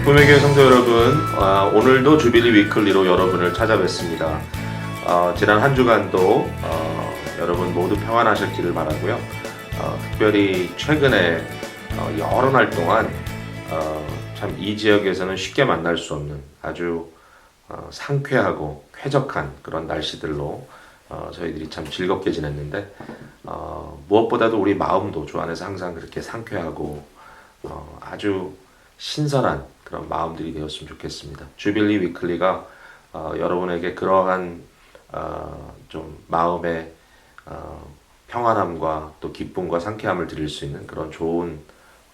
기쁨의 교회 성도 여러분, 오늘도 주빌리 위클리로 여러분을 찾아뵙습니다. 지난 한 주간도 여러분 모두 평안하셨기를 바라고요. 특별히 최근에 여러 날 동안 참 이 지역에서는 쉽게 만날 수 없는 아주 상쾌하고 쾌적한 그런 날씨들로 저희들이 참 즐겁게 지냈는데 무엇보다도 우리 마음도 주 안에서 항상 그렇게 상쾌하고 아주 신선한 그런 마음들이 되었으면 좋겠습니다. 주빌리 위클리가 여러분에게 그러한 좀 마음의 평안함과 또 기쁨과 상쾌함을 드릴 수 있는 그런 좋은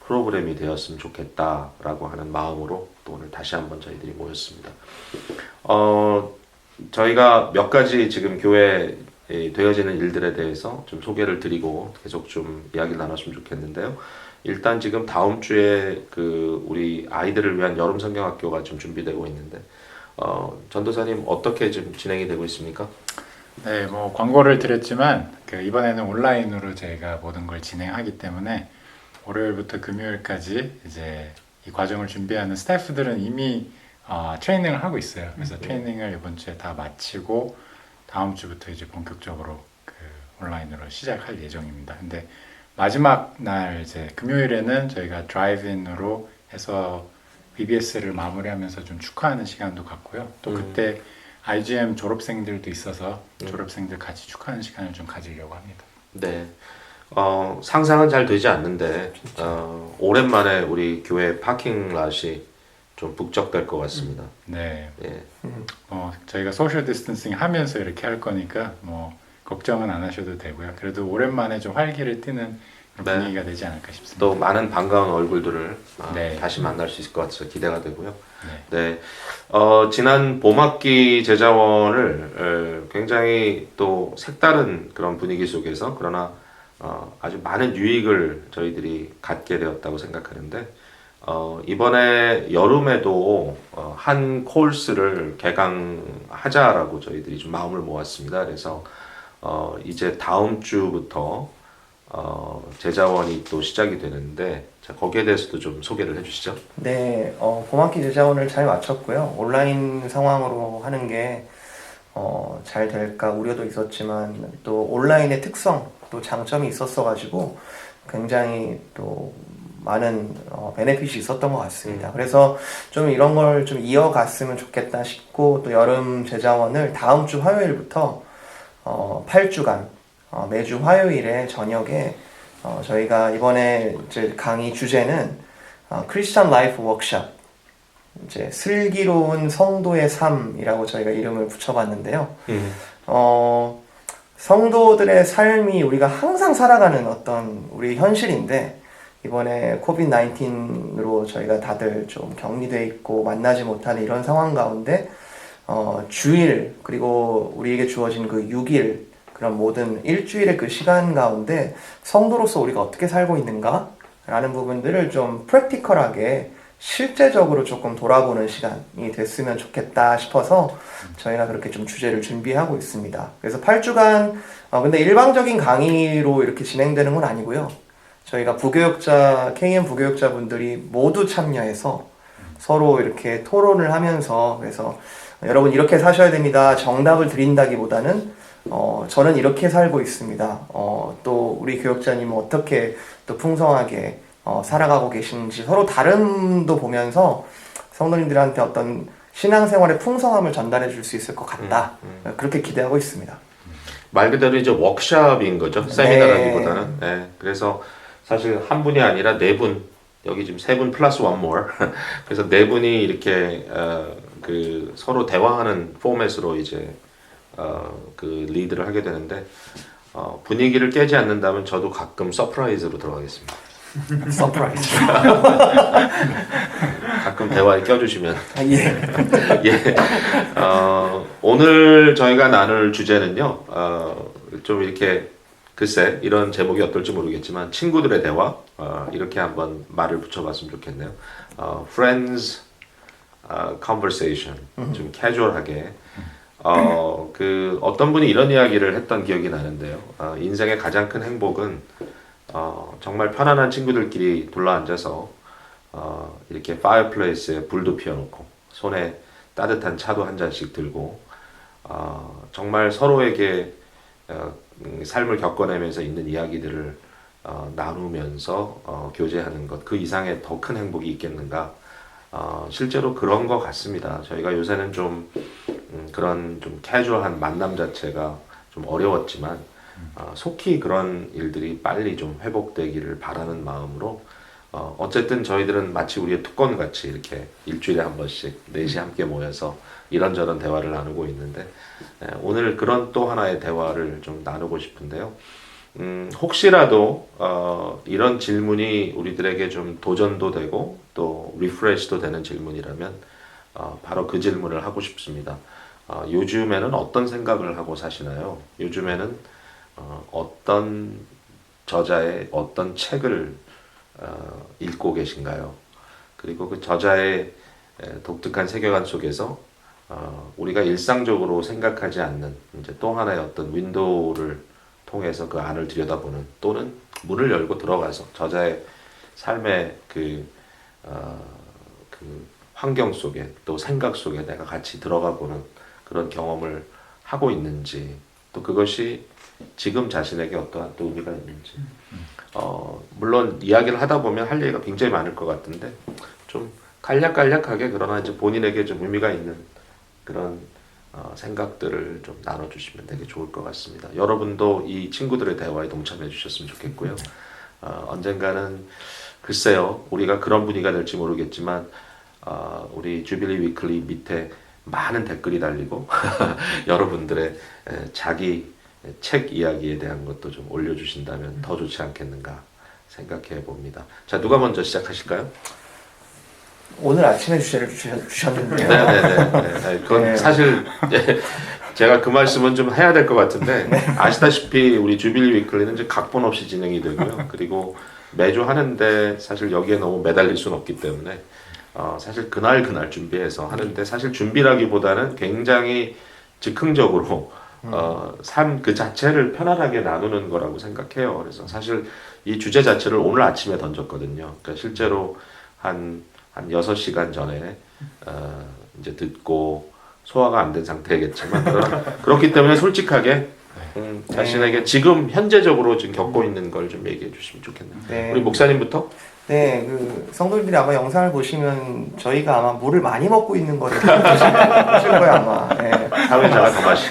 프로그램이 되었으면 좋겠다라고 하는 마음으로 또 오늘 다시 한번 저희들이 모였습니다. 저희가 몇 가지 지금 교회에 되어지는 일들에 대해서 좀 소개를 드리고 계속 좀 이야기를 나눴으면 좋겠는데요. 일단 지금 다음 주에 우리 아이들을 위한 여름 성경학교가 좀 준비되고 있는데 전도사님 어떻게 좀 진행이 되고 있습니까? 네, 뭐 광고를 드렸지만 이번에는 온라인으로 저희가 모든 걸 진행하기 때문에 월요일부터 금요일까지 이제 이 과정을 준비하는 스태프들은 이미 트레이닝을 하고 있어요. 그래서 트레이닝을 이번 주에 다 마치고 다음 주부터 이제 본격적으로 온라인으로 시작할 예정입니다. 근데 마지막 날 이제 금요일에는 저희가 드라이브인으로 해서 VBS를 마무리하면서 좀 축하하는 시간도 갖고요. 또 그때 IGM 졸업생들도 있어서 졸업생들 같이 축하하는 시간을 좀 가지려고 합니다. 네. 상상은 잘 되지 않는데 오랜만에 우리 교회 파킹랏이 좀 북적될 것 같습니다. 네. 예. 저희가 소셜 디스턴싱 하면서 이렇게 할 거니까 걱정은 안 하셔도 되고요. 그래도 오랜만에 좀 활기를 띠는 그런 분위기가 되지 않을까 싶습니다. 또 많은 반가운 얼굴들을 네. 다시 만날 수 있을 것 같아서 기대가 되고요. 네. 지난 봄학기 제자원을 굉장히 또 색다른 그런 분위기 속에서 그러나 아주 많은 유익을 저희들이 갖게 되었다고 생각하는데 이번에 여름에도 한 코र्스를 개강하자라고 저희들이 좀 마음을 모았습니다. 그래서 이제 다음 주부터 제자원이 또 시작이 되는데 자, 거기에 대해서도 좀 소개를 해주시죠. 네, 봄학기 제자원을 잘 마쳤고요. 온라인 상황으로 하는 게 잘 될까 우려도 있었지만 또 온라인의 특성, 또 장점이 있었어가지고 굉장히 또 많은 베네핏이 있었던 것 같습니다. 그래서 좀 이런 걸 좀 이어갔으면 좋겠다 싶고 또 여름 제자원을 다음 주 화요일부터 8주간 매주 화요일에 저녁에 저희가 이번에 이제 강의 주제는 크리스천 라이프 워크숍, 이제 슬기로운 성도의 삶이라고 저희가 이름을 붙여봤는데요. 성도들의 삶이 우리가 항상 살아가는 어떤 우리 현실인데 이번에 코비드 19으로 저희가 다들 좀 격리돼 있고 만나지 못하는 이런 상황 가운데 주일 그리고 우리에게 주어진 그 6일 그런 모든 일주일의 그 시간 가운데 성도로서 우리가 어떻게 살고 있는가? 라는 부분들을 좀 프랙티컬하게 실제적으로 조금 돌아보는 시간이 됐으면 좋겠다 싶어서 저희가 그렇게 좀 주제를 준비하고 있습니다. 그래서 8주간, 근데 일방적인 강의로 이렇게 진행되는 건 아니고요. 저희가 KM 부교육자분들이 모두 참여해서 서로 이렇게 토론을 하면서 그래서 여러분 이렇게 사셔야 됩니다. 정답을 드린다기보다는 저는 이렇게 살고 있습니다. 또 우리 교육자님은 어떻게 또 풍성하게 살아가고 계신지 서로 다름도 보면서 성도님들한테 어떤 신앙생활의 풍성함을 전달해 줄 수 있을 것 같다. 그렇게 기대하고 있습니다. 말 그대로 이제 워크숍인 거죠. 세미나라기보다는. 네. 그래서 사실 한 분이 아니라 네 분, 여기 지금 세 분 플러스 원 more. 그래서 네 분이 이렇게 서로 대화하는 포맷으로 이제 리드를 하게 되는데 분위기를 깨지 않는다면 저도 가끔 서프라이즈로 들어가겠습니다. 서프라이즈. 가끔 대화에 껴주시면. 예. 예. 오늘 저희가 나눌 주제는요. 좀 이렇게 글쎄 이런 제목이 어떨지 모르겠지만 친구들의 대화 이렇게 한번 말을 붙여봤으면 좋겠네요. Friends conversation 좀 캐주얼하게. 어떤 분이 이런 이야기를 했던 기억이 나는데요. 인생의 가장 큰 행복은 정말 편안한 친구들끼리 둘러앉아서 이렇게 파이어플레이스에 불도 피워놓고 손에 따뜻한 차도 한 잔씩 들고 정말 서로에게 삶을 겪어내면서 있는 이야기들을 나누면서 교제하는 것, 그 이상의 더 큰 행복이 있겠는가? 실제로 그런 것 같습니다. 저희가 요새는 좀 그런 좀 캐주얼한 만남 자체가 좀 어려웠지만 속히 그런 일들이 빨리 좀 회복되기를 바라는 마음으로 어쨌든 저희들은 마치 우리의 특권 같이 이렇게 일주일에 한 번씩 넷이 함께 모여서 이런저런 대화를 나누고 있는데 오늘 그런 또 하나의 대화를 좀 나누고 싶은데요. 혹시라도 이런 질문이 우리들에게 좀 도전도 되고 또 리프레시도 되는 질문이라면 바로 그 질문을 하고 싶습니다. 요즘에는 어떤 생각을 하고 사시나요? 요즘에는 어떤 저자의 어떤 책을 읽고 계신가요? 그리고 그 저자의 독특한 세계관 속에서 우리가 일상적으로 생각하지 않는 이제 또 하나의 어떤 윈도우를 통해서 그 안을 들여다보는 또는 문을 열고 들어가서 저자의 삶의 그 환경 속에 또 생각 속에 내가 같이 들어가 보는 그런 경험을 하고 있는지 또 그것이 지금 자신에게 어떠한 또 의미가 있는지 물론 이야기를 하다 보면 할 얘기가 굉장히 많을 것 같은데 좀 간략간략하게 그러나 이제 본인에게 좀 의미가 있는 그런 생각들을 좀 나눠주시면 되게 좋을 것 같습니다. 여러분도 이 친구들의 대화에 동참해 주셨으면 좋겠고요. 언젠가는 글쎄요, 우리가 그런 분위기가 될지 모르겠지만 우리 주빌리 위클리 밑에 많은 댓글이 달리고 여러분들의 자기 책 이야기에 대한 것도 좀 올려주신다면 더 좋지 않겠는가 생각해 봅니다. 자, 누가 먼저 시작하실까요? 오늘 아침에 주제를 주셨는데요. 네네네. 그건 네. 사실 제가 그 말씀은 좀 해야 될 것 같은데 아시다시피 우리 주빌리 위클리는 이제 각본 없이 진행이 되고요. 그리고 매주 하는데 사실 여기에 너무 매달릴 수는 없기 때문에 사실 그날 준비해서 하는데 사실 준비라기보다는 굉장히 즉흥적으로 삶 그 자체를 편안하게 나누는 거라고 생각해요. 그래서 사실 이 주제 자체를 오늘 아침에 던졌거든요. 그러니까 실제로 한 6시간 전에 이제 듣고 소화가 안 된 상태겠지만 그렇기 때문에 솔직하게 자신에게 지금 현재적으로 지금 겪고 있는 걸 좀 얘기해 주시면 좋겠네요. 네. 우리 목사님부터? 네, 그 성도님들이 아마 영상을 보시면 저희가 아마 물을 많이 먹고 있는 거를 보실 거예요 아마. 네. 사회자가 더 마시.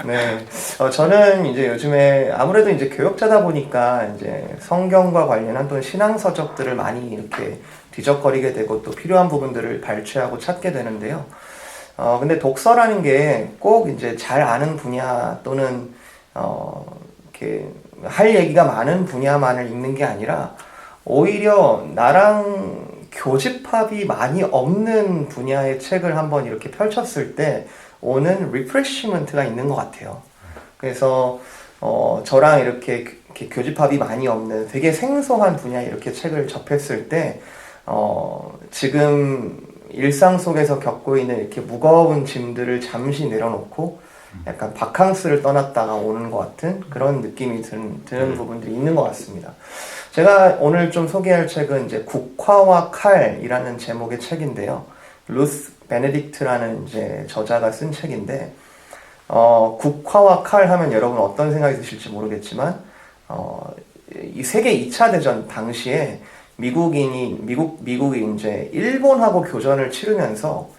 네, 저는 이제 요즘에 아무래도 이제 교역자다 보니까 이제 성경과 관련한 또는 신앙 서적들을 많이 이렇게 뒤적거리게 되고 또 필요한 부분들을 발췌하고 찾게 되는데요. 근데 독서라는 게 꼭 이제 잘 아는 분야 또는 이렇게 할 얘기가 많은 분야만을 읽는 게 아니라 오히려 나랑 교집합이 많이 없는 분야의 책을 한번 이렇게 펼쳤을 때 오는 리프레시먼트가 있는 것 같아요. 그래서 저랑 이렇게 교집합이 많이 없는 되게 생소한 분야에 이렇게 책을 접했을 때 지금 일상 속에서 겪고 있는 이렇게 무거운 짐들을 잠시 내려놓고 약간 바캉스를 떠났다가 오는 것 같은 그런 느낌이 드는 부분들이 있는 것 같습니다. 제가 오늘 좀 소개할 책은 이제 국화와 칼이라는 제목의 책인데요. 루스 베네딕트라는 이제 저자가 쓴 책인데, 국화와 칼 하면 여러분 어떤 생각이 드실지 모르겠지만, 이 세계 2차 대전 당시에 미국이 이제 일본하고 교전을 치르면서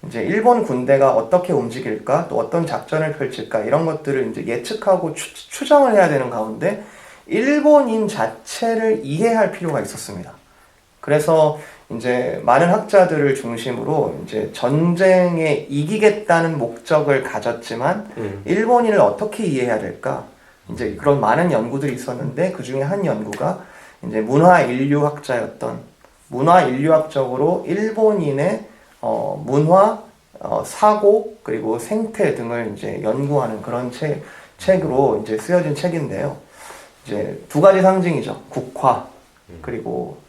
이제 일본 군대가 어떻게 움직일까, 또 어떤 작전을 펼칠까 이런 것들을 이제 예측하고 추정을 해야 되는 가운데 일본인 자체를 이해할 필요가 있었습니다. 그래서 이제 많은 학자들을 중심으로 이제 전쟁에 이기겠다는 목적을 가졌지만 일본인을 어떻게 이해해야 될까? 이제 그런 많은 연구들이 있었는데 그 중에 한 연구가 이제 문화인류학적으로 일본인의 문화, 사고 그리고 생태 등을 이제 연구하는 그런 책으로 이제 쓰여진 책인데요. 이제 두 가지 상징이죠. 국화 그리고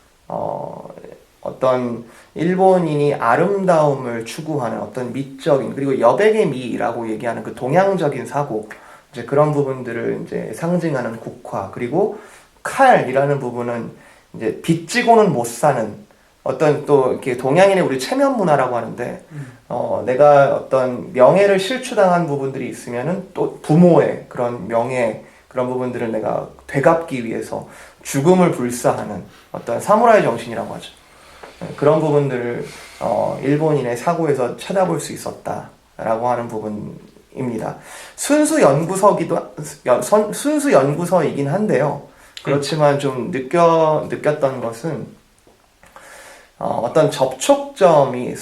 어떤 일본인이 아름다움을 추구하는 어떤 미적인 그리고 여백의 미라고 얘기하는 그 동양적인 사고 이제 그런 부분들을 이제 상징하는 국화 그리고 칼이라는 부분은 이제 빚지고는 못 사는 어떤 또 이렇게 동양인의 우리 체면 문화라고 하는데 내가 어떤 명예를 실추당한 부분들이 있으면은 또 부모의 그런 명예 그런 부분들을 내가 되갚기 위해서 죽음을 불사하는 어떤 사무라이 정신이라고 하죠. 그런 부분들을 일본인의 사고에서 찾아볼 수 있었다라고 하는 부분입니다. 순수 연구서이긴 한데요. 그렇지만 좀 느꼈던 것은 어떤 접촉점이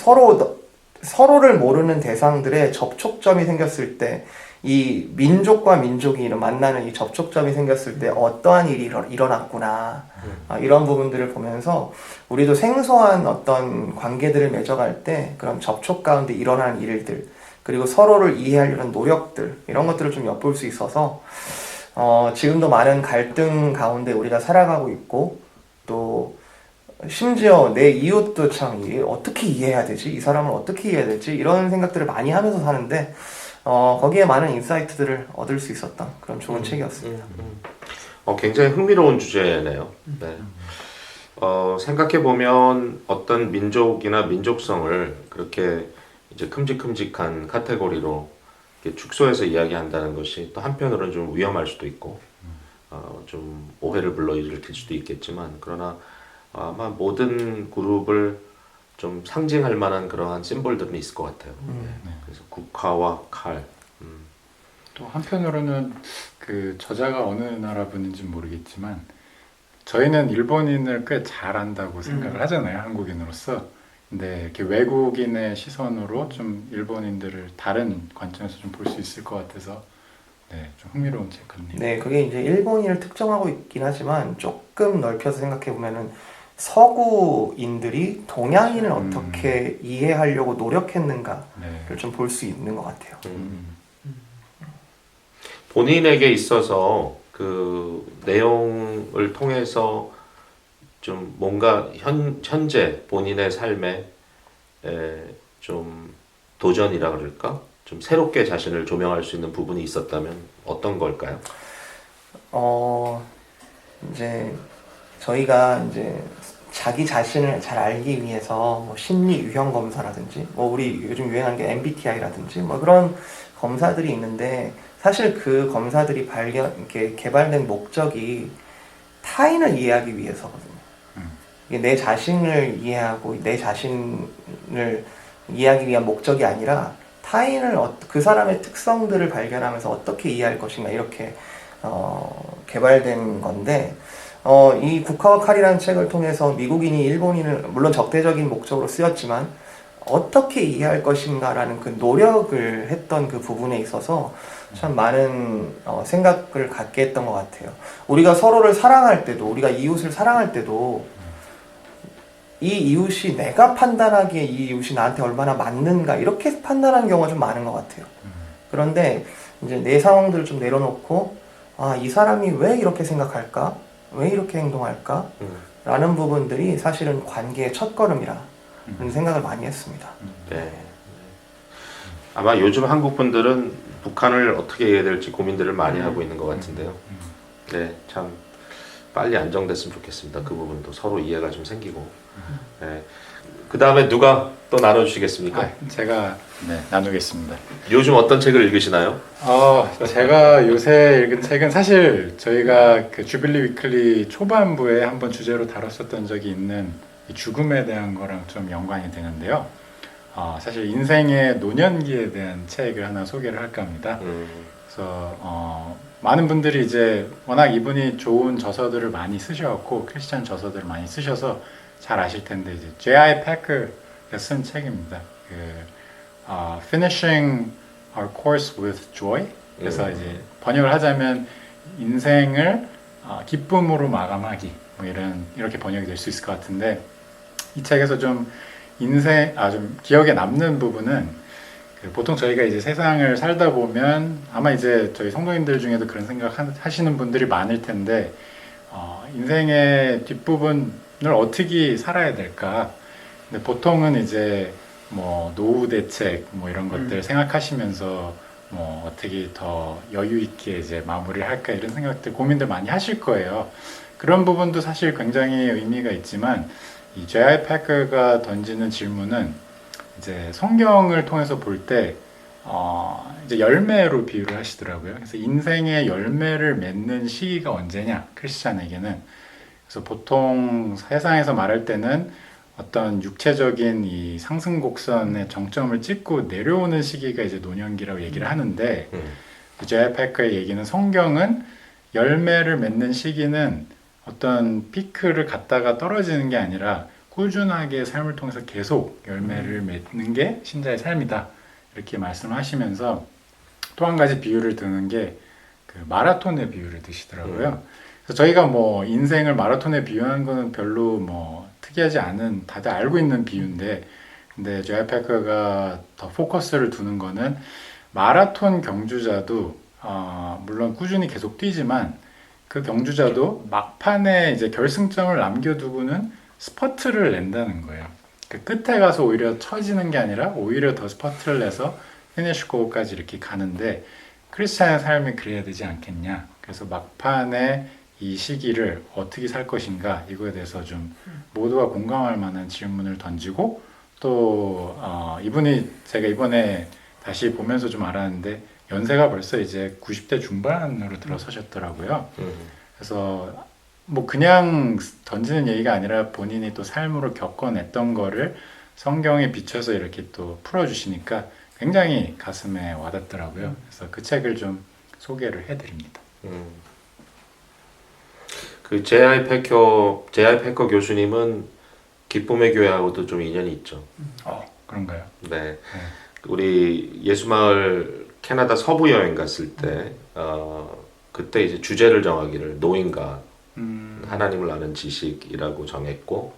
서로를 모르는 대상들의 접촉점이 생겼을 때 이 민족과 민족이 만나는 이 접촉점이 생겼을 때 어떠한 일이 일어났구나 이런 부분들을 보면서 우리도 생소한 어떤 관계들을 맺어갈 때 그런 접촉 가운데 일어나는 일들 그리고 서로를 이해하려는 노력들 이런 것들을 좀 엿볼 수 있어서 지금도 많은 갈등 가운데 우리가 살아가고 있고 또 심지어 내 이웃도 참 어떻게 이해해야 되지? 이 사람을 어떻게 이해해야 되지? 이런 생각들을 많이 하면서 사는데 거기에 많은 인사이트들을 얻을 수 있었던 그런 좋은 책이었습니다. 굉장히 흥미로운 주제네요. 네. 생각해보면 어떤 민족이나 민족성을 그렇게 이제 큼직큼직한 카테고리로 이렇게 축소해서 이야기한다는 것이 또 한편으로는 좀 위험할 수도 있고 좀 오해를 불러일으킬 수도 있겠지만 그러나 아마 모든 그룹을 좀 상징할 만한 그러한 심볼들은 있을 것 같아요. 그래서 국화와 칼. 또 한편으로는 그 저자가 어느 나라 분인지 모르겠지만 저희는 일본인을 꽤 잘한다고 생각을 하잖아요, 한국인으로서. 근데 이렇게 외국인의 시선으로 좀 일본인들을 다른 관점에서 좀 볼 수 있을 것 같아서 네, 좀 흥미로운 책 같네요. 네, 그게 이제 일본인을 특정하고 있긴 하지만 조금 넓혀서 생각해 보면은 서구인들이 동양인을 어떻게 이해하려고 노력했는가를 네. 좀 볼 수 있는 것 같아요. 본인에게 있어서 그 내용을 통해서 좀 뭔가 현재 본인의 삶에 좀 도전이라 그럴까? 좀 새롭게 자신을 조명할 수 있는 부분이 있었다면 어떤 걸까요? 이제 저희가 이제 자기 자신을 잘 알기 위해서 뭐 심리 유형 검사라든지 뭐 우리 요즘 유행하는 게 MBTI라든지 뭐 그런 검사들이 있는데 사실 그 검사들이 이렇게 개발된 목적이 타인을 이해하기 위해서거든요. 이게 내 자신을 이해하고 내 자신을 이해하기 위한 목적이 아니라 타인을 그 사람의 특성들을 발견하면서 어떻게 이해할 것인가 이렇게 개발된 건데 이 국화와 칼이라는 책을 통해서 미국인이 일본인을 물론 적대적인 목적으로 쓰였지만 어떻게 이해할 것인가라는 그 노력을 했던 그 부분에 있어서 참 많은 생각을 갖게 했던 것 같아요. 우리가 서로를 사랑할 때도 우리가 이웃을 사랑할 때도 이 이웃이 내가 판단하기에 이 이웃이 나한테 얼마나 맞는가 이렇게 판단하는 경우가 좀 많은 것 같아요. 그런데 이제 내 상황들을 좀 내려놓고 이 사람이 왜 이렇게 생각할까? 왜 이렇게 행동할까? 라는 부분들이 사실은 관계의 첫걸음이라 그런 생각을 많이 했습니다. 네. 아마 요즘 한국 분들은 북한을 어떻게 해야 될지 고민들을 많이 하고 있는 것 같은데요. 네, 참 빨리 안정됐으면 좋겠습니다. 그 부분도 서로 이해가 좀 생기고. 네. 그 다음에 누가 또 나눠주시겠습니까? 제가 나누겠습니다. 요즘 어떤 책을 읽으시나요? 제가 요새 읽은 책은 사실 저희가 그 주빌리 위클리 초반부에 한번 주제로 다뤘었던 적이 있는 이 죽음에 대한 거랑 좀 연관이 되는데요. 사실 인생의 노년기에 대한 책을 하나 소개를 할까 합니다. 그래서 많은 분들이 이제 워낙 이분이 좋은 저서들을 많이 쓰셔갖고 크리스찬 저서들을 많이 쓰셔서 잘 아실 텐데 이제 J.I. 패커가 쓴 책입니다. Finishing Our Course with Joy. 그래서 이제 번역을 하자면 인생을 기쁨으로 마감하기 뭐 이렇게 번역이 될 수 있을 것 같은데 이 책에서 좀 좀 기억에 남는 부분은 보통 저희가 이제 세상을 살다 보면 아마 이제 저희 성도님들 중에도 그런 생각 하시는 분들이 많을 텐데 인생의 뒷부분을 어떻게 살아야 될까? 근데 보통은 이제 뭐 노후 대책 뭐 이런 것들 생각하시면서 뭐 어떻게 더 여유 있게 이제 마무리를 할까 이런 생각들 고민들 많이 하실 거예요. 그런 부분도 사실 굉장히 의미가 있지만 이 J.I. 패커가 던지는 질문은 이제 성경을 통해서 볼 때 이제 열매로 비유를 하시더라고요. 그래서 인생의 열매를 맺는 시기가 언제냐, 크리스찬에게는. 그래서 보통 세상에서 말할 때는 어떤 육체적인 이 상승 곡선의 정점을 찍고 내려오는 시기가 이제 노년기라고 얘기를 하는데 J.I. 패커의 얘기는 성경은 열매를 맺는 시기는 어떤 피크를 갔다가 떨어지는 게 아니라 꾸준하게 삶을 통해서 계속 열매를 맺는 게 신자의 삶이다. 이렇게 말씀하시면서 또 한 가지 비유를 드는 게 그 마라톤의 비유를 드시더라고요. 그래서 저희가 뭐 인생을 마라톤에 비유하는 거는 별로 뭐 특이하지 않은 다들 알고 있는 비유인데 근데 J.I. 패커가 더 포커스를 두는 거는 마라톤 경주자도 물론 꾸준히 계속 뛰지만 그 경주자도 막판에 이제 결승점을 남겨두고는 스퍼트를 낸다는 거예요. 그 끝에 가서 오히려 처지는 게 아니라 오히려 더 스퍼트를 내서 피니시 고까지 이렇게 가는데 크리스찬의 삶이 그래야 되지 않겠냐. 그래서 막판에 이 시기를 어떻게 살 것인가 이거에 대해서 좀 모두가 공감할 만한 질문을 던지고 또 이분이 제가 이번에 다시 보면서 좀 알았는데 연세가 벌써 이제 90대 중반으로 들어서셨더라고요. 그래서 뭐 그냥 던지는 얘기가 아니라 본인이 또 삶으로 겪어냈던 거를 성경에 비춰서 이렇게 또 풀어주시니까 굉장히 가슴에 와닿더라고요. 그래서 그 책을 좀 소개를 해드립니다. 그 J.I. 패커 교수님은 기쁨의 교회하고도 좀 인연이 있죠. 그런가요? 네. 우리 예수마을 캐나다 서부 여행 갔을 때 그때 이제 주제를 정하기를 Knowing God, 하나님을 아는 지식이라고 정했고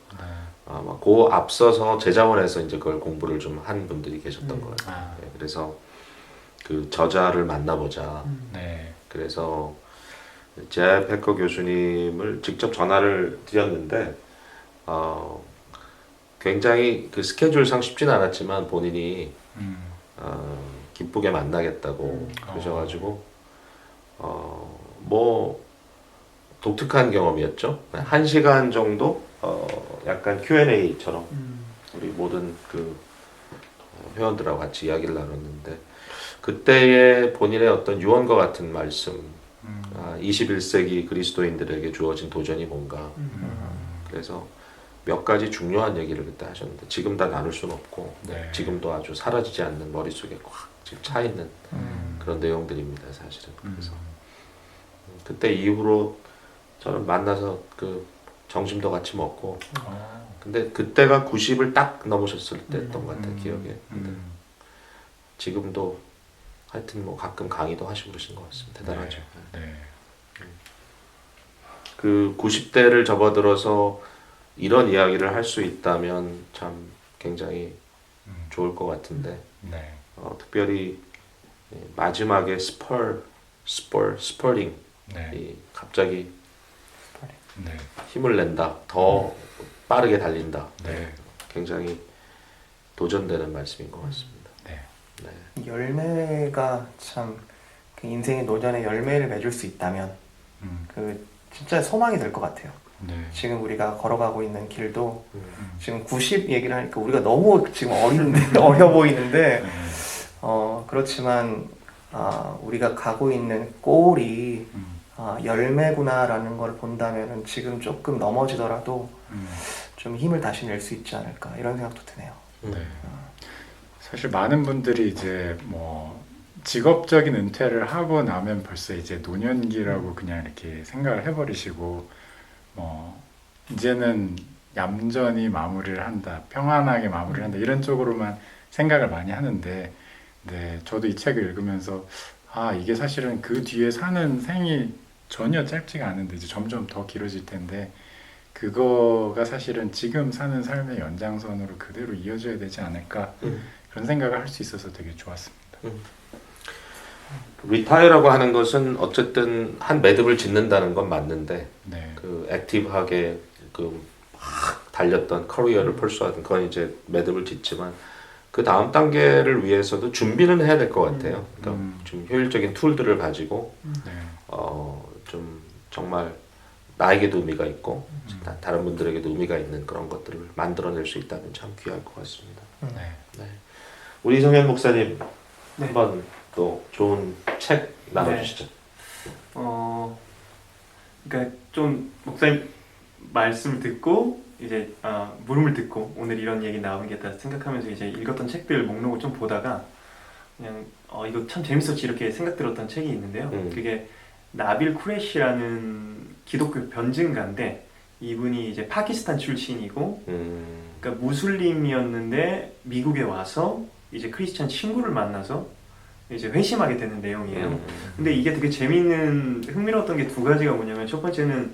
아마 그 앞서서 제자원에서 이제 그걸 공부를 좀 한 분들이 계셨던 것 같아요. 네, 그래서 그 저자를 만나보자. 네. 그래서 J.I. 패커 교수님을 직접 전화를 드렸는데 굉장히 그 스케줄상 쉽진 않았지만 본인이 기쁘게 만나겠다고 그러셔가지고 뭐 독특한 경험이었죠. 1시간 정도 약간 Q&A처럼 우리 모든 그 회원들하고 같이 이야기를 나눴는데 그때의 본인의 어떤 유언과 같은 말씀 21세기 그리스도인들에게 주어진 도전이 뭔가 그래서 몇 가지 중요한 얘기를 그때 하셨는데 지금 다 나눌 수는 없고 네. 지금도 아주 사라지지 않는 머릿속에 꽉 지금 차 있는 그런 내용들입니다 사실은. 그래서 그때 이후로 저는 만나서 그 점심도 같이 먹고 근데 그때가 90을 딱 넘으셨을 때였던 것 같아요 기억에. 근데 지금도 하여튼 뭐 가끔 강의도 하시고 그러신 것 같습니다. 대단하죠. 네. 그 90대를 접어들어서 이런 이야기를 할 수 있다면 참 굉장히 좋을 것 같은데 네. 특별히 마지막에 스퍼링 네. 이 갑자기 네. 힘을 낸다 더 빠르게 달린다 네. 굉장히 도전되는 말씀인 것 같습니다. 네. 네. 열매가 참 그 인생의 노년에 열매를 맺을 수 있다면 그 진짜 소망이 될 것 같아요. 네. 지금 우리가 걸어가고 있는 길도 지금 90 얘기를 하니까 우리가 너무 지금 어린데 어려 보이는데 그렇지만 우리가 가고 있는 골이 열매구나라는 걸 본다면은 지금 조금 넘어지더라도 좀 힘을 다시 낼 수 있지 않을까 이런 생각도 드네요. 네. 사실 많은 분들이 이제 뭐 직업적인 은퇴를 하고 나면 벌써 이제 노년기라고 그냥 이렇게 생각을 해버리시고 뭐 이제는 얌전히 마무리를 한다, 평안하게 마무리를 한다 이런 쪽으로만 생각을 많이 하는데 네, 저도 이 책을 읽으면서 이게 사실은 그 뒤에 사는 생이 전혀 짧지가 않은데 이제 점점 더 길어질 텐데 그거가 사실은 지금 사는 삶의 연장선으로 그대로 이어져야 되지 않을까 그런 생각을 할 수 있어서 되게 좋았습니다. 리타이어라고 하는 것은 어쨌든 한 매듭을 짓는다는 건 맞는데 네. 그 액티브하게 그 막 달렸던 커리어를 펄수하던 그건 이제 매듭을 짓지만 그 다음 단계를 위해서도 준비는 해야 될 것 같아요. 그러니까 좀 효율적인 툴들을 가지고 네. 좀 정말 나에게도 의미가 있고 다른 분들에게도 의미가 있는 그런 것들을 만들어낼 수 있다면 참 귀할 것 같습니다. 네. 네. 우리 성현 목사님 네. 한번 또 좋은 책 나눠주시죠. 그러니까 좀 목사님 말씀을 듣고 이제 물음을 듣고 오늘 이런 얘기 나오겠다 생각하면서 이제 읽었던 책들 목록을 좀 보다가 그냥 이거 참 재밌었지 이렇게 생각 들었던 책이 있는데요. 그게 나빌 쿠레시라는 기독교 변증가인데 이분이 이제 파키스탄 출신이고 그러니까 무슬림이었는데 미국에 와서 이제 크리스찬 친구를 만나서 이제 회심하게 되는 내용이에요. 근데 이게 되게 재미있는 흥미로웠던 게 두 가지가 뭐냐면 첫 번째는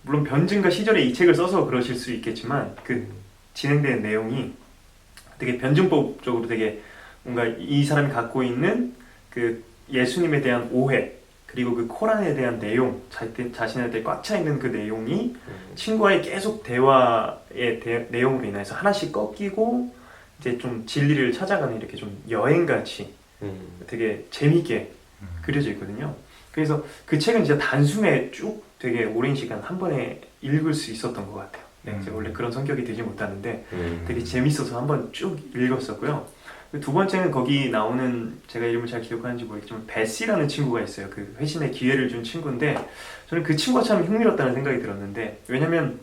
물론 변증가 시절에 이 책을 써서 그러실 수 있겠지만 그 진행된 내용이 되게 변증법적으로 되게 뭔가 이 사람이 갖고 있는 그 예수님에 대한 오해 그리고 그 코란에 대한 내용 자신한테 꽉 차 있는 그 내용이 친구와의 계속 대화의 내용으로 인해서 하나씩 꺾이고 이제 좀 진리를 찾아가는 이렇게 좀 여행같이 되게 재밌게 그려져 있거든요. 그래서 그 책은 진짜 단숨에 쭉 되게 오랜 시간 한 번에 읽을 수 있었던 것 같아요. 네, 제가 원래 그런 성격이 되지 못하는데 되게 재밌어서 한 번 쭉 읽었었고요. 두 번째는 거기 나오는 제가 이름을 잘 기억하는지 모르겠지만 베시라는 친구가 있어요. 그 회심의 기회를 준 친구인데 저는 그 친구가 참 흥미롭다는 생각이 들었는데 왜냐면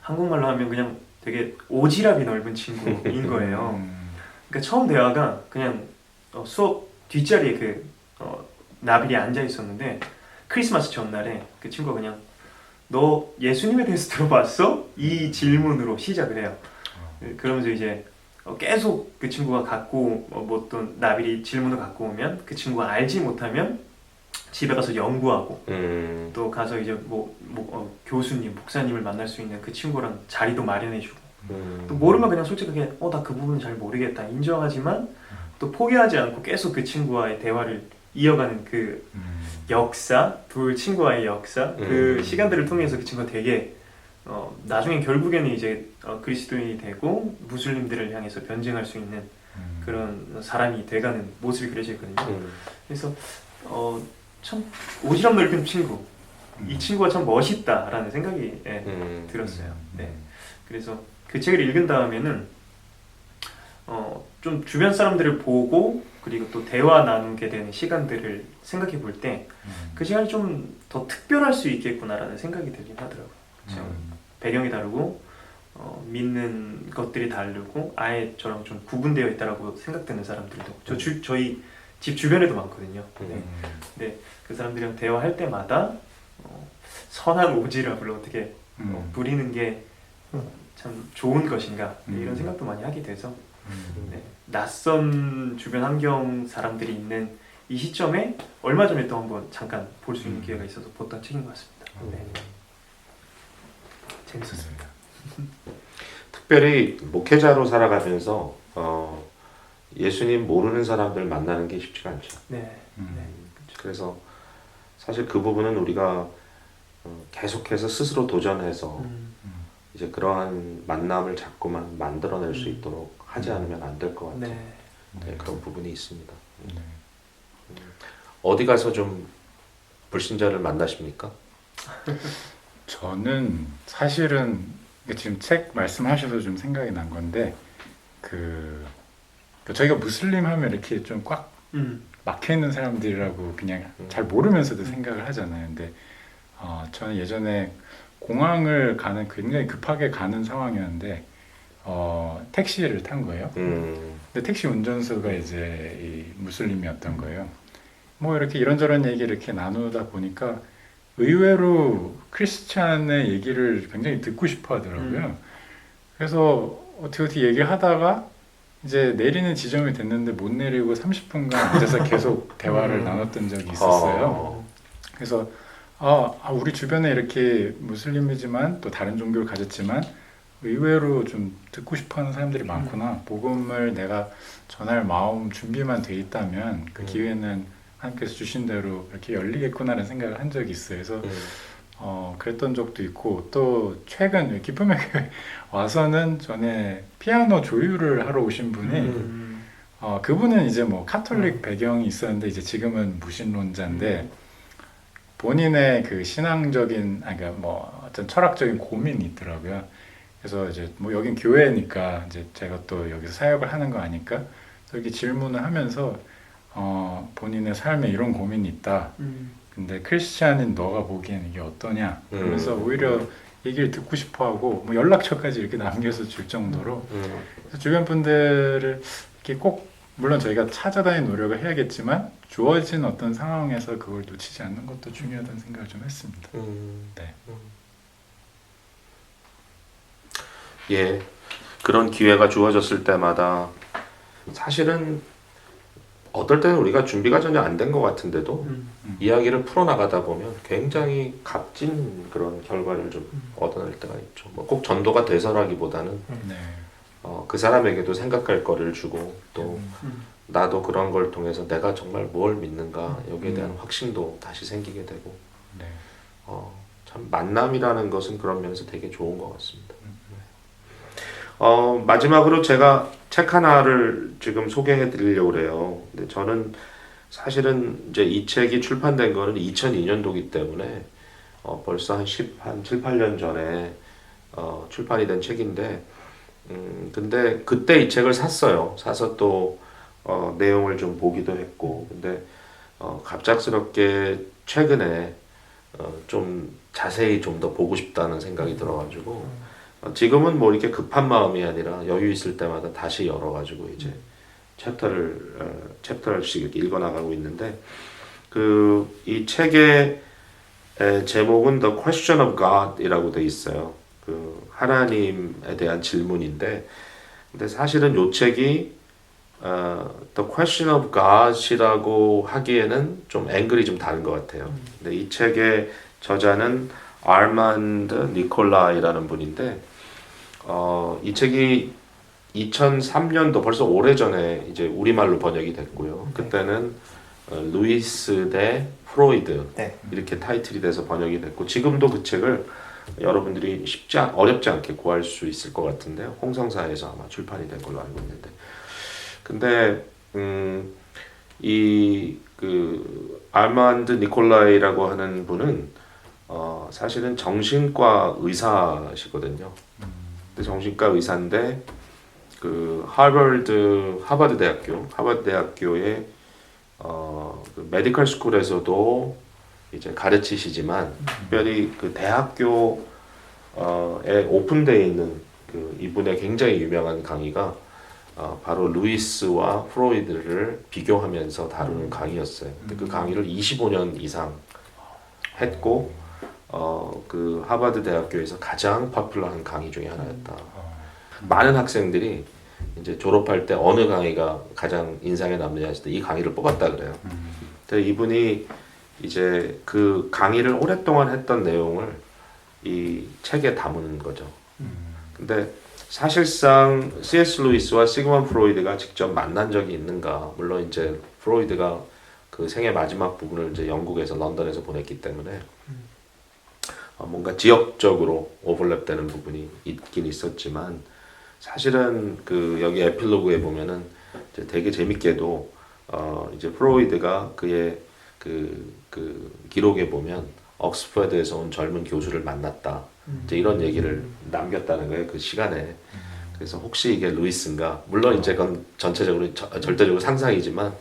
한국말로 하면 그냥 되게 오지랖이 넓은 친구인 거예요. 그러니까 처음 대화가 그냥 수업 뒷자리에 나빌이 앉아 있었는데 크리스마스 전날에 그 친구가 그냥 너 예수님에 대해서 들어봤어? 이 질문으로 시작을 해요. 그러면서 이제 계속 그 친구가 갖고 또 나빌이 질문을 갖고 오면 그 친구가 알지 못하면 집에 가서 연구하고 또 가서 이제 교수님, 목사님을 만날 수 있는 그 친구랑 자리도 마련해주고 또 모르면 그냥 솔직하게 나 그 부분 잘 모르겠다 인정하지만 또 포기하지 않고 계속 그 친구와의 대화를 이어가는 그 역사, 둘 친구와의 역사 그 시간들을 통해서 그 친구가 되게 나중에 결국에는 이제 그리스도인이 되고 무슬림들을 향해서 변증할 수 있는 그런 사람이 돼가는 모습이 그려져 있거든요. 그래서 참 오지랖 넓은 친구, 이 친구가 참 멋있다라는 생각이 들었어요. 네. 그래서 그 책을 읽은 다음에는 좀 주변 사람들을 보고 그리고 또 대화 나누게 되는 시간들을 생각해 볼 때 그 시간이 좀 더 특별할 수 있겠구나라는 생각이 들긴 하더라고요. 그렇죠? 배경이 다르고 믿는 것들이 다르고 아예 저랑 좀 구분되어 있다라고 생각되는 사람들도 저희 집 주변에도 많거든요. 근데 그 사람들이랑 대화할 때마다 선한 오지랖을 어떻게 부리는 게 참 좋은 것인가 이런 생각도 많이 하게 돼서 네, 낯선 주변 환경 사람들이 있는 이 시점에 얼마 전에 또 한번 잠깐 볼 수 있는 기회가 있어서 봤던 책인 것 같습니다. 네. 재밌었습니다. 특별히 목회자로 살아가면서 예수님 모르는 사람들 만나는 게 쉽지가 않죠. 네. 그래서 사실 그 부분은 우리가 계속해서 스스로 도전해서 이제 그러한 만남을 자꾸만 만들어낼 수 있도록 하지 않으면 안 될 것 같아요. 네, 그런 부분이 있습니다. 어디 가서 좀 불신자를 만나십니까? 저는 사실은 지금 책 말씀하셔서 좀 생각이 난 건데 저희가 무슬림 하면 이렇게 좀 꽉 막혀 있는 사람들이라고 그냥 잘 모르면서도 생각을 하잖아요. 근데 저는 예전에 공항을 굉장히 급하게 가는 상황이었는데 택시를 탄 거예요. 근데 택시 운전수가 이제 이 무슬림이었던 거예요. 뭐 이렇게 이런저런 얘기를 이렇게 나누다 보니까 의외로 크리스찬의 얘기를 굉장히 듣고 싶어 하더라고요. 그래서 어떻게 얘기를 하다가 이제 내리는 지점이 됐는데 못 내리고 30분간 앉아서 계속 대화를 나눴던 적이 있었어요. 그래서 우리 주변에 이렇게 무슬림이지만 또 다른 종교를 가졌지만 의외로 좀 듣고 싶어하는 사람들이 많구나. 복음을 내가 전할 마음 준비만 돼 있다면 그 기회는 하나님께서 주신 대로 이렇게 열리겠구나라는 생각을 한 적이 있어요. 그래서 그랬던 적도 있고 또 최근 기쁨의 교회 와서는 전에 피아노 조율을 하러 오신 분이 그분은 이제 뭐 카톨릭 배경이 있었는데 이제 지금은 무신론자인데 본인의 그 신앙적인 그러니까 뭐 어떤 철학적인 고민이 있더라고요. 그래서 이제 뭐 여긴 교회니까 이제 제가 또 여기서 사역을 하는 거 아니까 그래서 이렇게 질문을 하면서 본인의 삶에 이런 고민이 있다. 근데 크리스찬인 너가 보기엔 이게 어떠냐? 그래서 오히려 얘기를 듣고 싶어하고 뭐 연락처까지 이렇게 남겨서 줄 정도로 그래서 주변 분들을 이렇게 꼭 물론 저희가 찾아다니는 노력을 해야겠지만 주어진 어떤 상황에서 그걸 놓치지 않는 것도 중요하다는 생각을 좀 했습니다. 네. 예, 그런 기회가 주어졌을 때마다 사실은 어떨 때는 우리가 준비가 전혀 안 된 것 같은데도 이야기를 풀어나가다 보면 굉장히 값진 그런 결과를 좀 얻어낼 때가 있죠. 뭐 꼭 전도가 돼서라기보다는 네. 그 사람에게도 생각할 거리를 주고 또 나도 그런 걸 통해서 내가 정말 뭘 믿는가 여기에 대한 확신도 다시 생기게 되고 네. 참 만남이라는 것은 그런 면에서 되게 좋은 것 같습니다. 마지막으로 제가 책 하나를 지금 소개해 드리려고 그래요. 근데 저는 사실은 이제 이 책이 출판된 거는 2002년도이기 때문에 벌써 한 7, 8년 전에 출판이 된 책인데 근데 그때 이 책을 샀어요. 사서 또 내용을 좀 보기도 했고 근데 갑작스럽게 최근에 좀 자세히 좀 더 보고 싶다는 생각이 들어가지고 지금은 뭐 이렇게 급한 마음이 아니라 여유 있을 때마다 다시 열어가지고 이제 챕터씩 이렇게 읽어나가고 있는데 이 책의 제목은 The Question of God이라고 돼 있어요. 그 하나님에 대한 질문인데 근데 사실은 이 책이 The Question of God이라고 하기에는 좀 앵글이 좀 다른 것 같아요. 근데 이 책의 저자는 아르만드 니콜라이라는 분인데 이 책이 2003년도 벌써 오래전에 이제 우리말로 번역이 됐고요. 그때는 루이스 대 프로이드 네. 이렇게 타이틀이 돼서 번역이 됐고 지금도 그 책을 여러분들이 어렵지 않게 구할 수 있을 것 같은데요. 홍성사에서 아마 출판이 된 걸로 알고 있는데 근데 이 그 아르만드 니콜라이라고 하는 분은 사실은 정신과 의사시거든요. 근데 정신과 의사인데 그 하버드 대학교의 그 메디컬 스쿨에서도 이제 가르치시지만 특별히 그 대학교에 오픈되어 있는 그 이분의 굉장히 유명한 강의가 바로 루이스와 프로이드를 비교하면서 다루는 강의였어요. 근데 그 강의를 25년 이상 했고 그 하버드 대학교에서 가장 퍼플러한 강의 중에 하나였다. 많은 학생들이 이제 졸업할 때 어느 강의가 가장 인상에 남느냐 했을 때 이 강의를 뽑았다 그래요. 근데 이분이 이제 그 강의를 오랫동안 했던 내용을 이 책에 담은 거죠. 근데 사실상 C.S. 루이스와 시그먼 프로이드가 직접 만난 적이 있는가? 물론 이제 프로이드가 그 생애 마지막 부분을 이제 영국에서 런던에서 보냈기 때문에 뭔가 지역적으로 오버랩되는 부분이 있긴 있었지만 사실은 그 여기 에필로그에 보면은 이제 되게 재밌게도 이제 프로이드가 그의 그 기록에 보면 옥스퍼드에서 온 젊은 교수를 만났다. 이제 이런 얘기를 남겼다는 거예요. 그 시간에. 그래서 혹시 이게 루이스인가? 물론 이제 그건 전체적으로 절대적으로 상상이지만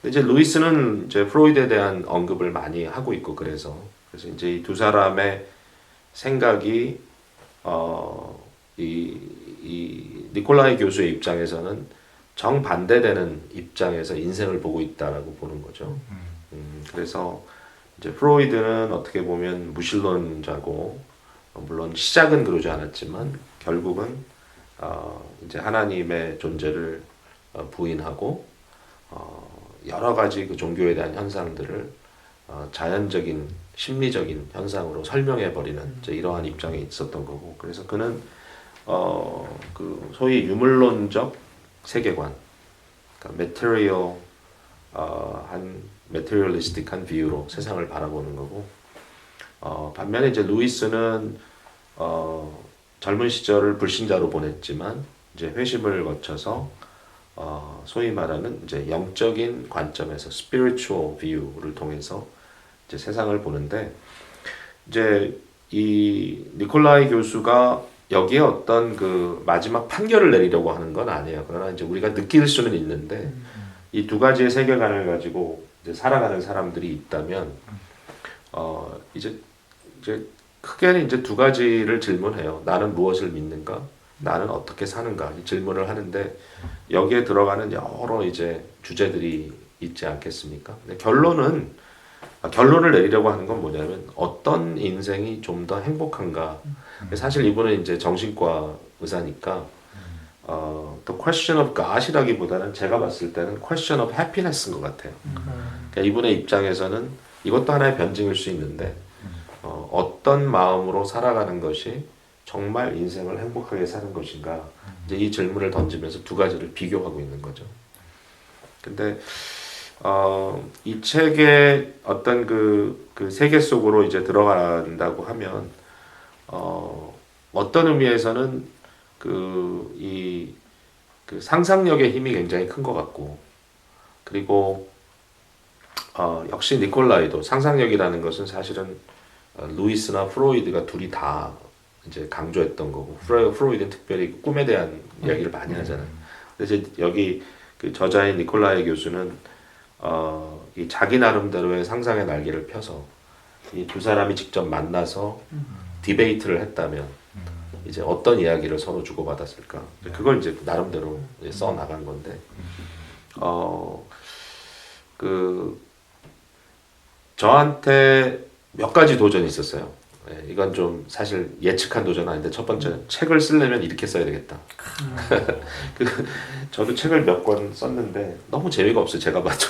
이제 루이스는 이제 프로이드에 대한 언급을 많이 하고 있고 그래서 이제 이 두 사람의 생각이 이 니콜라이 교수의 입장에서는 정반대되는 입장에서 인생을 보고 있다라고 보는 거죠. 그래서 이제 프로이드는 어떻게 보면 무신론자고 물론 시작은 그러지 않았지만 결국은 이제 하나님의 존재를 부인하고 여러 가지 그 종교에 대한 현상들을 자연적인 심리적인 현상으로 설명해 버리는 이러한 입장에 있었던 거고 그래서 그는 그 소위 유물론적 세계관, 그러니까 메테리얼리스틱한 뷰로 세상을 바라보는 거고 반면에 이제 루이스는 젊은 시절을 불신자로 보냈지만 이제 회심을 거쳐서 소위 말하는 이제 영적인 관점에서 spiritual view를 통해서 이제 세상을 보는데 이제 이 니콜라이 교수가 여기에 어떤 그 마지막 판결을 내리려고 하는 건 아니에요. 그러나 이제 우리가 느낄 수는 있는데 이 두 가지의 세계관을 가지고 이제 살아가는 사람들이 있다면 이제 크게는 이제 두 가지를 질문해요. 나는 무엇을 믿는가? 나는 어떻게 사는가? 이 질문을 하는데 여기에 들어가는 여러 이제 주제들이 있지 않겠습니까? 근데 결론을 내리려고 하는 건 뭐냐면 어떤 인생이 좀 더 행복한가? 사실 이분은 이제 정신과 의사니까 또 question of God이라기보다는 제가 봤을 때는 question of happiness인 것 같아요. 그러니까 이분의 입장에서는 이것도 하나의 변증일 수 있는데 어떤 마음으로 살아가는 것이 정말 인생을 행복하게 사는 것인가? 이제 이 질문을 던지면서 두 가지를 비교하고 있는 거죠. 근데 이 책의 어떤 그 세계 속으로 이제 들어간다고 하면 어떤 의미에서는 그 상상력의 힘이 굉장히 큰 것 같고 그리고 역시 니콜라이도 상상력이라는 것은 사실은 루이스나 프로이드가 둘이 다 이제 강조했던 거고 프로이드는 특별히 꿈에 대한 이야기를 많이 하잖아요. 근데 이제 여기 그 저자인 니콜라이 교수는 이 자기 나름대로의 상상의 날개를 펴서 이 두 사람이 직접 만나서 디베이트를 했다면 이제 어떤 이야기를 서로 주고받았을까? 그걸 이제 나름대로 이제 써 나간 건데 저한테 몇 가지 도전이 있었어요. 이건 좀 사실 예측한 도전은 아닌데 첫 번째는 책을 쓰려면 이렇게 써야 되겠다. 저도 책을 몇 권 썼는데 너무 재미가 없어요. 제가 봐도.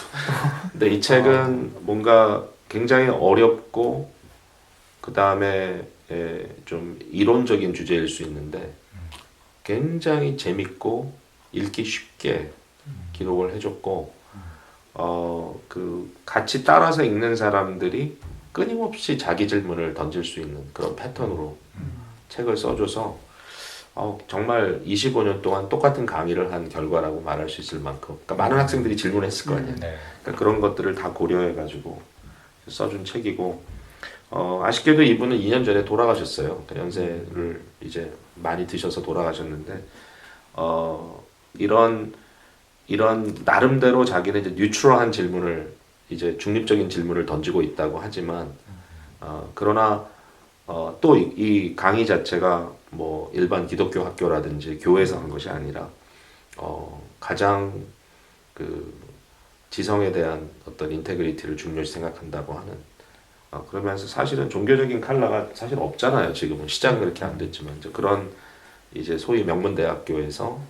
근데 이 책은 뭔가 굉장히 어렵고 그 다음에 좀 이론적인 주제일 수 있는데 굉장히 재밌고 읽기 쉽게 기록을 해줬고 같이 따라서 읽는 사람들이 끊임없이 자기 질문을 던질 수 있는 그런 패턴으로 책을 써줘서 정말 25년 동안 똑같은 강의를 한 결과라고 말할 수 있을 만큼 그러니까 많은 학생들이 질문했을 거 아니에요. 그러니까 그런 것들을 다 고려해가지고 써준 책이고 아쉽게도 이분은 2년 전에 돌아가셨어요. 그러니까 연세를 이제 많이 드셔서 돌아가셨는데 이런 나름대로 자기는 이제 뉴트럴한 질문을 이제 중립적인 질문을 던지고 있다고 하지만 그러나 또 이 강의 자체가 뭐 일반 기독교 학교라든지 교회에서 한 것이 아니라 가장 그 지성에 대한 어떤 인테그리티를 중요시 생각한다고 하는 그러면서 사실은 종교적인 칼라가 사실 없잖아요. 지금은 시장은 그렇게 안 됐지만 이제 그런 이제 소위 명문대학교에서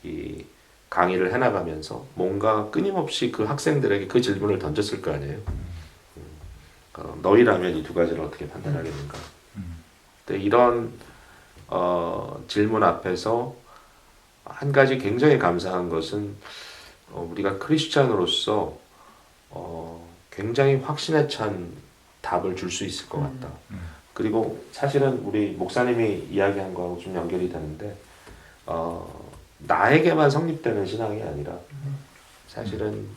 이 강의를 해나가면서 뭔가 끊임없이 그 학생들에게 그 질문을 던졌을 거 아니에요. 너희라면 이 두 가지를 어떻게 판단하겠는가. 근데 이런 질문 앞에서 한 가지 굉장히 감사한 것은 우리가 크리스찬으로서 굉장히 확신에 찬 답을 줄 수 있을 것 같다. 그리고 사실은 우리 목사님이 이야기한 거하고 좀 연결이 되는데 나에게만 성립되는 신앙이 아니라 사실은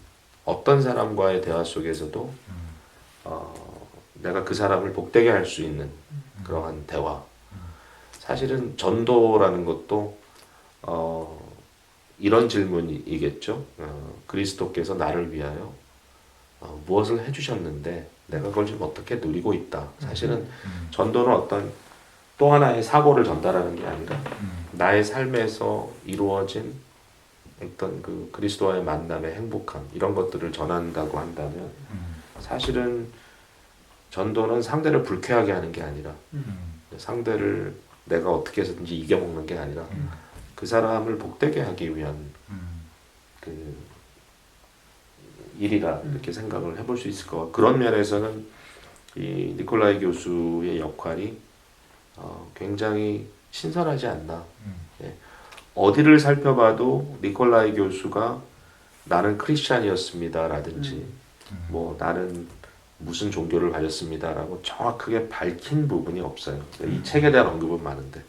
어떤 사람과의 대화 속에서도 내가 그 사람을 복되게 할 수 있는 그러한 대화. 사실은 전도라는 것도 이런 질문이겠죠. 그리스도께서 나를 위하여 무엇을 해주셨는데 내가 그걸 지금 어떻게 누리고 있다. 사실은 전도는 어떤 또 하나의 사고를 전달하는 게 아니라 나의 삶에서 이루어진 어떤 그 그리스도와의 만남의 행복함 이런 것들을 전한다고 한다면 사실은 전도는 상대를 불쾌하게 하는 게 아니라 상대를 내가 어떻게 해서든지 이겨먹는 게 아니라 그 사람을 복되게 하기 위한 그 일이라 이렇게 생각을 해볼 수 있을 것 같고 그런 면에서는 이 니콜라이 교수의 역할이 굉장히 신선하지 않나. 예. 어디를 살펴봐도 니콜라이 교수가 나는 크리스찬이었습니다라든지 뭐 나는 무슨 종교를 가졌습니다라고 정확하게 밝힌 부분이 없어요. 이 책에 대한 언급은 많은데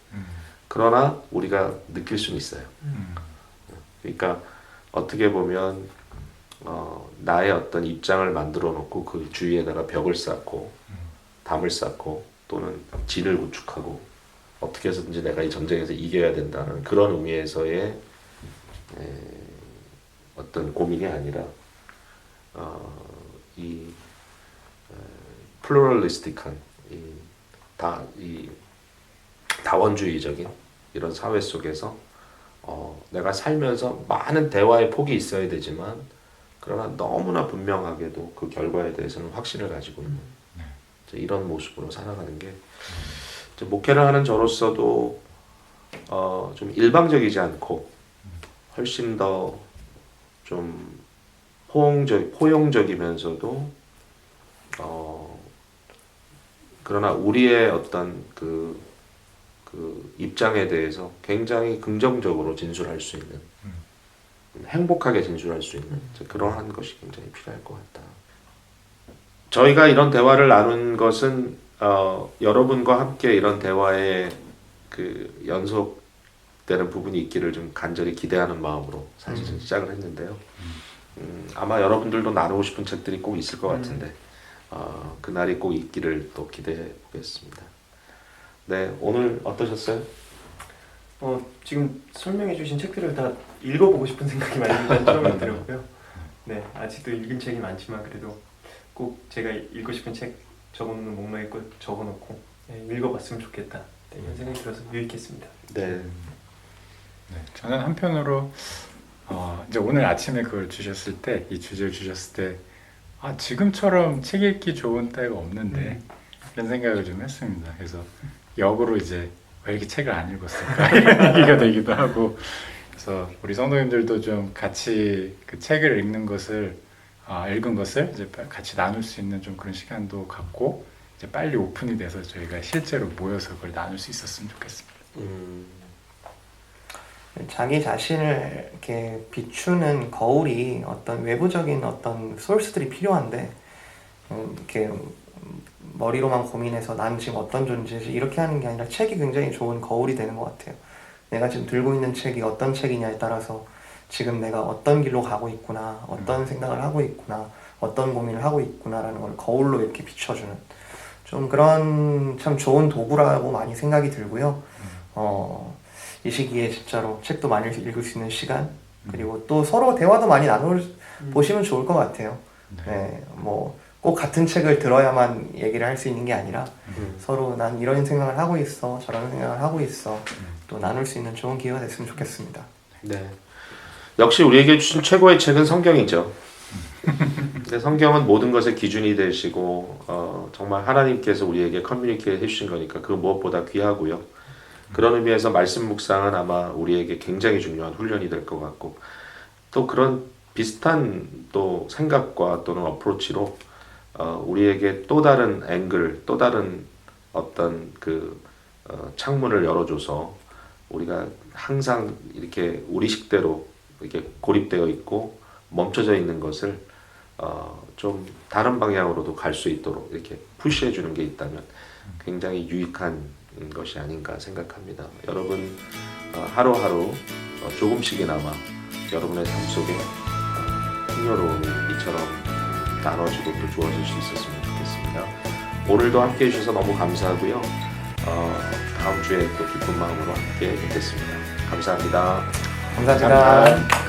그러나 우리가 느낄 수는 있어요. 그러니까 어떻게 보면 나의 어떤 입장을 만들어 놓고 그 주위에다가 벽을 쌓고 담을 쌓고 또는 진을 구축하고 어떻게 해서든지 내가 이 전쟁에서 이겨야 된다는 그런 의미에서의 어떤 고민이 아니라 이 플루럴리스틱한 이 다원주의적인 이런 사회 속에서 내가 살면서 많은 대화의 폭이 있어야 되지만 그러나 너무나 분명하게도 그 결과에 대해서는 확신을 가지고 있는 이제 이런 모습으로 살아가는 게 이제 목회를 하는 저로서도 좀 일방적이지 않고 훨씬 더 좀 포용적이면서도 그러나 우리의 어떤 그 입장에 대해서 굉장히 긍정적으로 진술할 수 있는 행복하게 진술할 수 있는 그러한 것이 굉장히 필요할 것 같다. 저희가 이런 대화를 나눈 것은 여러분과 함께 이런 대화에 그 연속되는 부분이 있기를 좀 간절히 기대하는 마음으로 사실 시작을 했는데요. 아마 여러분들도 나누고 싶은 책들이 꼭 있을 것 같은데 그날이 꼭 있기를 또 기대해 보겠습니다. 네, 오늘 어떠셨어요? 지금 설명해주신 책들을 다 읽어보고 싶은 생각이 많이 일단 처음에 들었고요. 네, 아직도 읽은 책이 많지만 그래도 꼭 제가 읽고 싶은 책 적어놓는 목록에 꼭 적어놓고 읽어봤으면 좋겠다 이런 생각이 들어서 유익했습니다. 네. 네, 저는 한편으로 이제 오늘 아침에 그걸 주셨을 때, 이 주제를 주셨을 때, 지금처럼 책 읽기 좋은 때가 없는데 이런 생각을 좀 했습니다. 그래서 역으로 이제 왜 이렇게 책을 안 읽었을까 이런 얘기가 되기도 하고, 그래서 우리 성도님들도 좀 같이 그 책을 읽는 것을 읽은 것을 이제 같이 나눌 수 있는 좀 그런 시간도 갖고 이제 빨리 오픈이 돼서 저희가 실제로 모여서 그걸 나눌 수 있었으면 좋겠습니다. 자기 자신을 이렇게 비추는 거울이 어떤 외부적인 어떤 소스들이 필요한데 이렇게 머리로만 고민해서 난 지금 어떤 존재지 이렇게 하는 게 아니라 책이 굉장히 좋은 거울이 되는 것 같아요. 내가 지금 들고 있는 책이 어떤 책이냐에 따라서 지금 내가 어떤 길로 가고 있구나, 어떤 생각을 하고 있구나, 어떤 고민을 하고 있구나라는 걸 거울로 이렇게 비춰주는 좀 그런 참 좋은 도구라고 많이 생각이 들고요. 이 시기에 진짜로 책도 많이 읽을 수 있는 시간 그리고 또 서로 대화도 많이 보시면 좋을 것 같아요. 네, 뭐 꼭 같은 책을 들어야만 얘기를 할 수 있는 게 아니라 서로 난 이런 생각을 하고 있어, 저런 생각을 하고 있어 또 나눌 수 있는 좋은 기회가 됐으면 좋겠습니다. 네. 역시 우리에게 주신 최고의 책은 성경이죠. 근데 성경은 모든 것의 기준이 되시고 정말 하나님께서 우리에게 커뮤니케이트 해주신 거니까 그 무엇보다 귀하고요. 그런 의미에서 말씀 묵상은 아마 우리에게 굉장히 중요한 훈련이 될 것 같고 또 그런 비슷한 또 생각과 또는 어프로치로 우리에게 또 다른 앵글, 또 다른 어떤 그 창문을 열어줘서 우리가 항상 이렇게 우리 식대로 이렇게 고립되어 있고 멈춰져 있는 것을 좀 다른 방향으로도 갈 수 있도록 이렇게 푸시해 주는 게 있다면 굉장히 유익한 것이 아닌가 생각합니다. 여러분 하루하루 조금씩이나마 여러분의 삶 속에 풍요로움이 이처럼 나눠지고 또 주어질 수 있었으면 좋겠습니다. 오늘도 함께 해주셔서 너무 감사하고요. 다음 주에 또 기쁜 마음으로 함께 뵙겠습니다. 감사합니다. 감사합니다.